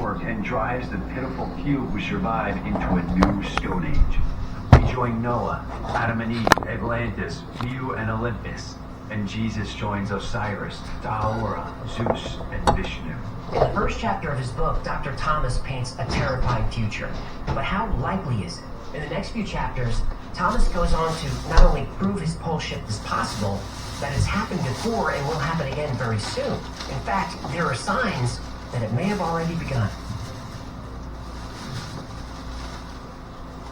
work and drives the pitiful few who survive into a new Stone Age. We join Noah, Adam and Eve, Atlantis, Mu and Olympus, and Jesus joins Osiris, Dahomey, Zeus, and Vishnu. In the first chapter of his book, Dr. Thomas paints a terrifying future. But how likely is it? In the next few chapters, Thomas goes on to not only prove his pole shift is possible, that it's happened before and will happen again very soon. In fact, there are signs that it may have already begun.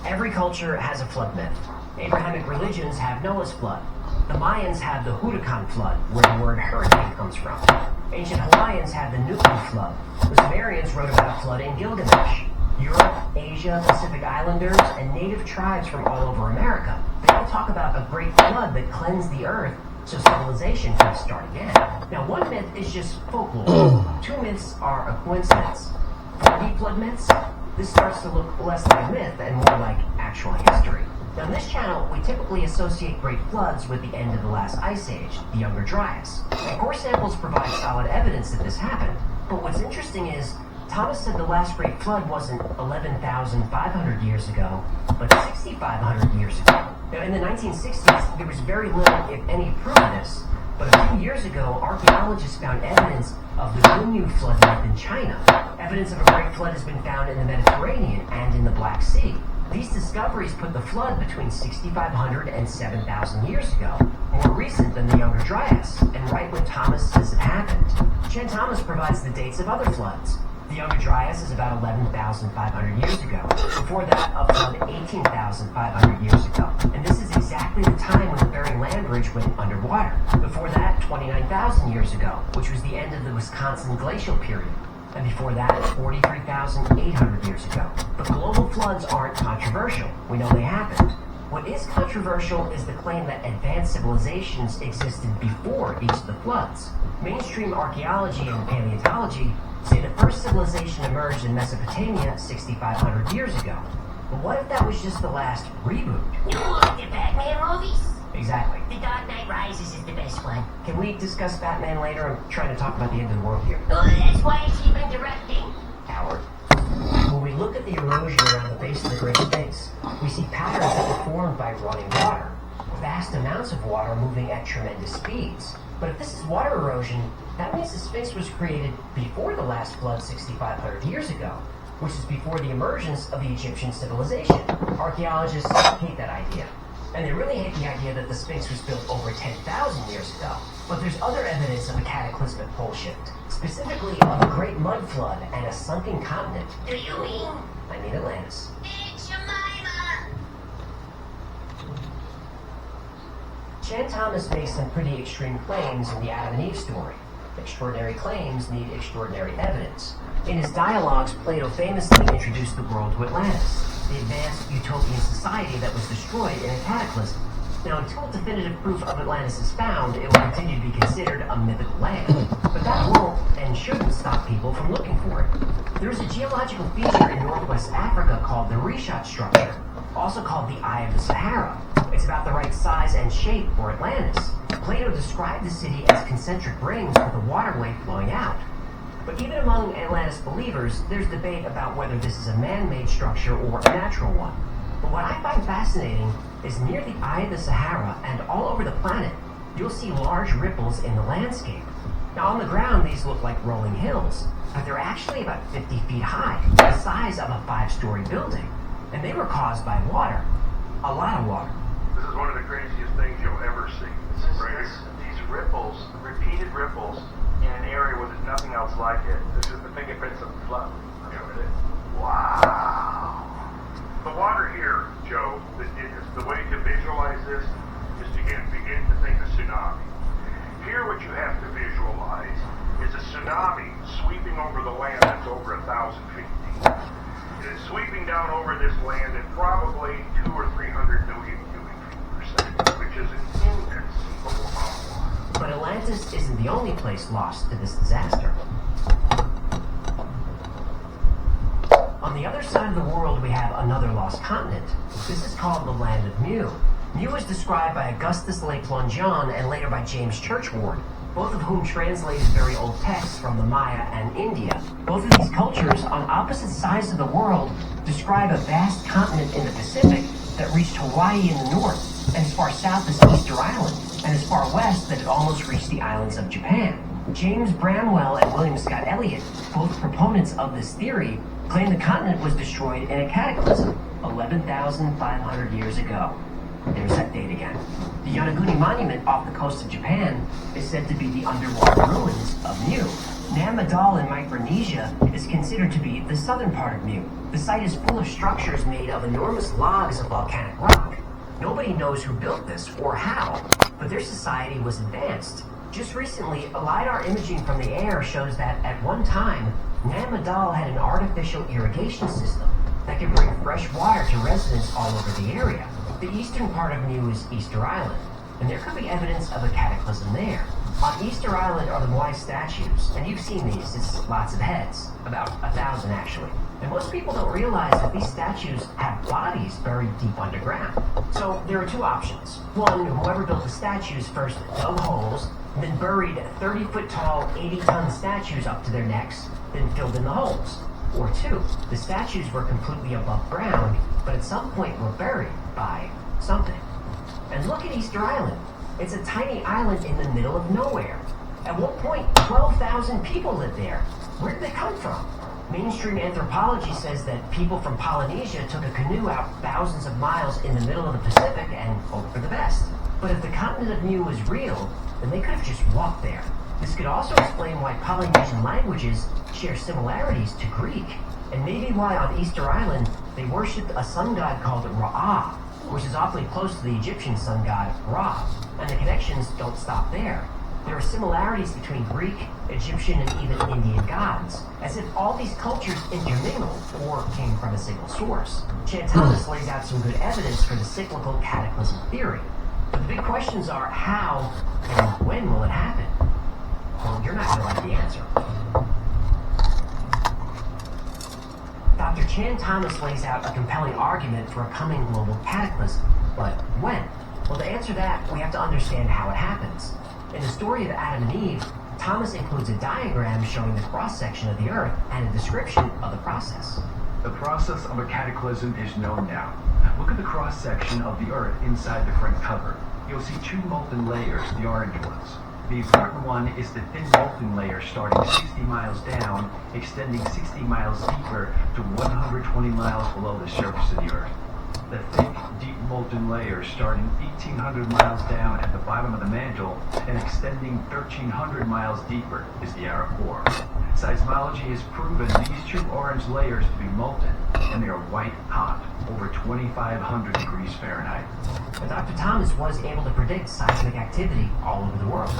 Every culture has a flood myth. Abrahamic religions have Noah's flood. The Mayans have the Huracan flood, where the word hurricane comes from. Ancient Hawaiians have the Nuku flood. The Sumerians wrote about a flood in Gilgamesh. Europe, Asia, Pacific Islanders, and native tribes from all over America, they all talk about a great flood that cleansed the earth so civilization could start again. Now, one myth is just folklore. Two myths are a coincidence. For deep flood myths, this starts to look less like a myth and more like actual history. Now, on this channel, we typically associate great floods with the end of the last ice age, the Younger Dryas. And core samples provide solid evidence that this happened. But what's interesting is, Thomas said the last great flood wasn't 11,500 years ago, but 6,500 years ago. Now, in the 1960s, there was very little, if any, proof of this. But a few years ago, archaeologists found evidence of the Gunyu flood myth in China. Evidence of a great flood has been found in the Mediterranean and in the Black Sea. These discoveries put the flood between 6,500 and 7,000 years ago, more recent than the Younger Dryas, and right when Thomas says it happened. Chen Thomas provides the dates of other floods. The Younger Dryas is about 11,500 years ago. Before that, a flood 18,500 years ago. And this is exactly the time when the Bering Land Bridge went underwater. Before that, 29,000 years ago, which was the end of the Wisconsin glacial period. And before that, 43,800 years ago. But global floods aren't controversial. We know they happened. What is controversial is the claim that advanced civilizations existed before each of the floods. Mainstream archaeology and paleontology say the first civilization emerged in Mesopotamia 6,500 years ago. But what if that was just the last reboot? You like the Batman movies? Exactly. The Dark Knight Rises is the best one. Can we discuss Batman later? I'm trying to talk about the end of the world here. Oh, that's why it's even directing. Howard. When we look at the erosion around the base of the Great Sphinx, we see patterns that were formed by running water. Vast amounts of water moving at tremendous speeds. But if this is water erosion, that means the Sphinx was created before the last flood 6,500 years ago, which is before the emergence of the Egyptian civilization. Archaeologists hate that idea. And they really hate the idea that the Sphinx was built over 10,000 years ago. But there's other evidence of a cataclysmic pole shift, specifically of a great mud flood and a sunken continent. Do you mean? I mean Atlantis. It's Jemima! Chen Thomas makes some pretty extreme claims in the Adam and Eve story. Extraordinary claims need extraordinary evidence. In his dialogues, Plato famously introduced the world to Atlantis, the advanced utopian society that was destroyed in a cataclysm. Now, until definitive proof of Atlantis is found, it will continue to be considered a mythical land. But that won't and shouldn't stop people from looking for it. There's a geological feature in northwest Africa called the Richat structure, also called the Eye of the Sahara. It's about the right size and shape for Atlantis. Plato described the city as concentric rings with a waterway flowing out. But even among Atlantis believers, there's debate about whether this is a man-made structure or a natural one. But what I find fascinating is near the Eye of the Sahara and all over the planet, you'll see large ripples in the landscape. Now on the ground, these look like rolling hills, but they're actually about 50 feet high, the size of a 5-story building. And they were caused by water. A lot of water. This is one of the craziest things you'll ever see. These ripples, repeated ripples, in an area where there's nothing else like it. This is the fingerprints of the flood. Wow. The water here, Joe, the way to visualize this is to begin to think of tsunami. Here what you have to visualize is a tsunami sweeping over the land that's over 1,000 feet deep. It is sweeping down over this land at probably 200 or 300 million cubic feet per second, which is an inconceivable amount of water. But Atlantis isn't the only place lost to this disaster. On the other side of the world, we have another lost continent. This is called the Land of Mu. Mu is described by Augustus Le Plongeon and later by James Churchward. both of whom translated very old texts from the Maya and India. Both of these cultures, on opposite sides of the world, describe a vast continent in the Pacific that reached Hawaii in the north, and as far south as Easter Island, and as far west that it almost reached the islands of Japan. James Bramwell and William Scott Elliott, both proponents of this theory, claim the continent was destroyed in a cataclysm 11,500 years ago. There's that date again. The Yonaguni Monument off the coast of Japan is said to be the underwater ruins of Mu. Nam Madol in Micronesia is considered to be the southern part of Mu. The site is full of structures made of enormous logs of volcanic rock. Nobody knows who built this or how, but their society was advanced. Just recently, LiDAR imaging from the air shows that at one time, Nam Madol had an artificial irrigation system that could bring fresh water to residents all over the area. The eastern part of Mu is Easter Island, and there could be evidence of a cataclysm there. On Easter Island are the Moai statues, and you've seen these. It's lots of heads, about 1,000 actually. And most people don't realize that these statues have bodies buried deep underground. So there are two options. One, whoever built the statues first dug holes, then buried 30-foot tall, 80-ton statues up to their necks, then filled in the holes. Or two, the statues were completely above ground, but at some point were buried by something. And look at Easter Island. It's a tiny island in the middle of nowhere. At one point, 12,000 people lived there. Where did they come from? Mainstream anthropology says that people from Polynesia took a canoe out thousands of miles in the middle of the Pacific and hoped for the best. But if the continent of Mu was real, then they could have just walked there. This could also explain why Polynesian languages share similarities to Greek, and maybe why on Easter Island they worshipped a sun god called Ra'ah, which is awfully close to the Egyptian sun god Ra, and the connections don't stop there. There are similarities between Greek, Egyptian, and even Indian gods, as if all these cultures intermingled or came from a single source. Chan Thomas lays out some good evidence for the cyclical cataclysm theory. But the big questions are how and when will it happen? Well, you're not going to like the answer. Dr. Chan Thomas lays out a compelling argument for a coming global cataclysm. But when? Well, to answer that, we have to understand how it happens. In the story of Adam and Eve, Thomas includes a diagram showing the cross-section of the Earth and a description of the process. The process of a cataclysm is known now. Look at the cross-section of the Earth inside the front cover. You'll see two molten layers, the orange ones. The important one is the thin molten layer starting 60 miles down, extending 60 miles deeper to 120 miles below the surface of the Earth. The thick, deep molten layer starting 1,800 miles down at the bottom of the mantle and extending 1,300 miles deeper is the outer core. Seismology has proven these two orange layers to be molten, and they are white hot, over 2,500 degrees Fahrenheit. But Dr. Thomas was able to predict seismic activity all over the world.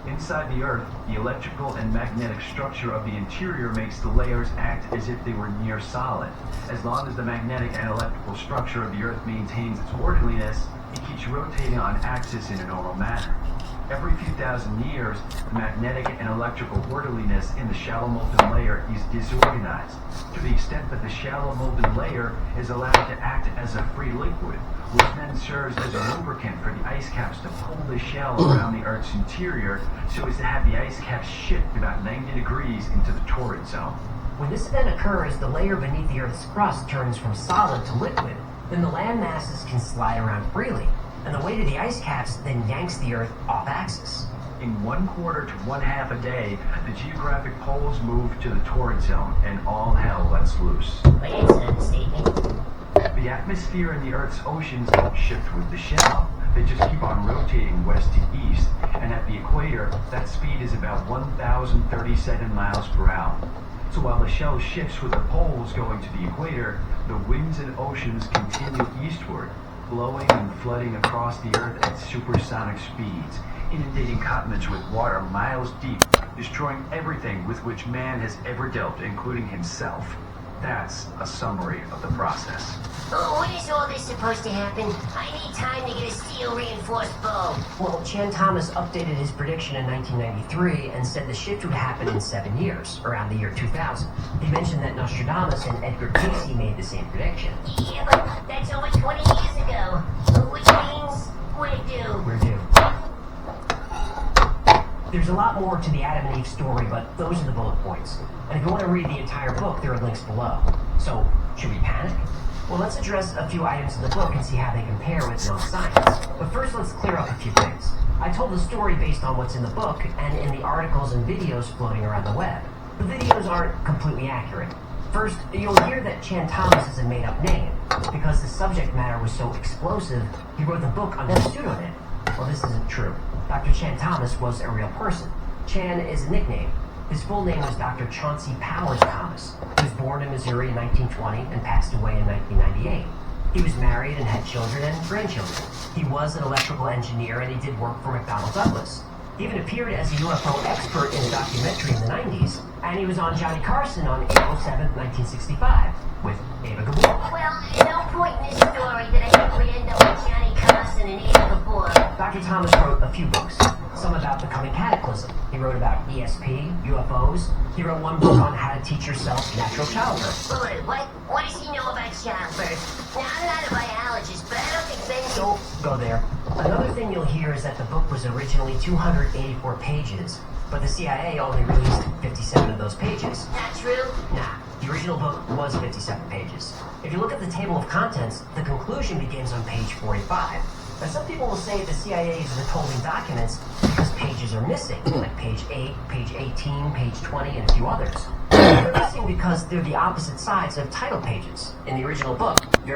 Inside the Earth, the electrical and magnetic structure of the interior makes the layers act as if they were near solid. As long as the magnetic and electrical structure of the Earth maintains its orderliness, it keeps rotating on axis in a normal manner. Every few thousand years, the magnetic and electrical orderliness in the shallow molten layer is disorganized, to the extent that the shallow molten layer is allowed to act as a free liquid, which then serves as a lubricant for the ice caps to pull the shell around the Earth's interior so as to have the ice caps shift about 90 degrees into the torrid zone. When this event occurs, the layer beneath the Earth's crust turns from solid to liquid. Then the land masses can slide around freely, and the weight of the ice caps then yanks the Earth off axis. In 1/4 to 1/2 a day, the geographic poles move to the torrid zone, and all hell lets loose. But it's an understatement. The atmosphere and the Earth's oceans don't shift with the shell. They just keep on rotating west to east, and at the equator, that speed is about 1,037 miles per hour. So while the shell shifts with the poles going to the equator, the winds and oceans continue eastward, blowing and flooding across the Earth at supersonic speeds, inundating continents with water miles deep, destroying everything with which man has ever dealt, including himself. That's a summary of the process. Oh, when is all this supposed to happen? I need time to get a steel-reinforced bow. Well, Chan Thomas updated his prediction in 1993 and said the shift would happen in 7 years, around the year 2000. He mentioned that Nostradamus and Edgar Cayce made the same prediction. Yeah, but that's over 20 years ago. Which means we're due. We're due. There's a lot more to the Adam and Eve story, but those are the bullet points. And if you want to read the entire book, there are links below. So, should we panic? Well, let's address a few items in the book and see how they compare with known science. But first, let's clear up a few things. I told the story based on what's in the book and in the articles and videos floating around the web. The videos aren't completely accurate. First, you'll hear that Chan Thomas is a made-up name. Because the subject matter was so explosive, he wrote the book under a pseudonym. Well, this isn't true. Dr. Chan Thomas was a real person. Chan is a nickname. His full name was Dr. Chauncey Powers Thomas. He was born in Missouri in 1920 and passed away in 1998. He was married and had children and grandchildren. He was an electrical engineer and he did work for McDonnell Douglas. He even appeared as a UFO expert in a documentary in the 90s, and he was on Johnny Carson on April 7th, 1965, with Ava Gabor. Well, there's no point in this story that I think we end up with Johnny Carson and Ava Gabor. Dr. Thomas wrote a few books, some about the coming cataclysm. He wrote about ESP, UFOs. He wrote one book on how to teach yourself natural childbirth. Wait, what does he know about childbirth? Now, I'm not a biologist, but I don't think Ben... Don't go there. Another thing you'll hear is that the book was originally 284 pages, but the CIA only released 57 of those pages. Not true? Nah, the original book was 57 pages. If you look at the table of contents, the conclusion begins on page 45. Now, some people will say the CIA is withholding documents because pages are missing, like page 8, page 18, page 20, and a few others. They're missing because they're the opposite sides of title pages. In the original book, you're